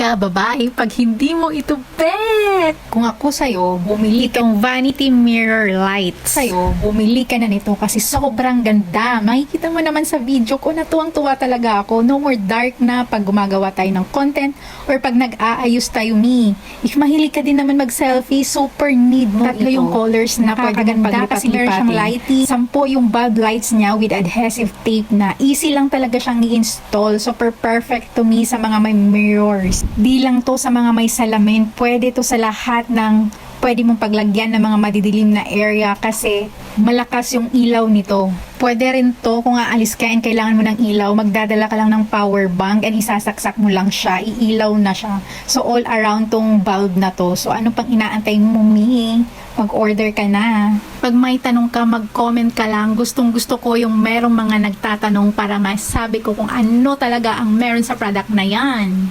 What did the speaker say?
ka, babae, pag hindi mo ito bet. Kung ako sa'yo, bumili ka Itong vanity mirror lights. sa'yo, bumili ka na nito kasi sobrang ganda. Makikita mo naman sa video ko na tuwang-tuwa talaga ako. No more dark na pag gumagawa tayo ng content or pag nag-aayos tayo ni. If mahilig ka din naman mag-selfie, super need mo Tatlo ito. yung colors na pwede kang Nakakaganda kasi meron siyang lighting. 10 yung bulb lights niya with adhesive tape na easy lang talaga siyang i-install. Super perfect to me sa mga may mirrors. Di lang to sa mga may salamin. Pwede to sa lahat ng pwede mong paglagyan ng mga madidilim na area kasi malakas yung ilaw nito. Pwede rin to kung aalis ka and kailangan mo ng ilaw, magdadala ka lang ng power bank and isasaksak mo lang siya, iilaw na siya. So all around tong bulb na to. So ano pang inaantay mo, Mi? Mag-order ka na. Pag may tanong ka, mag-comment ka lang. Gustong gusto ko yung merong mga nagtatanong para masabi ko kung ano talaga ang meron sa product na yan.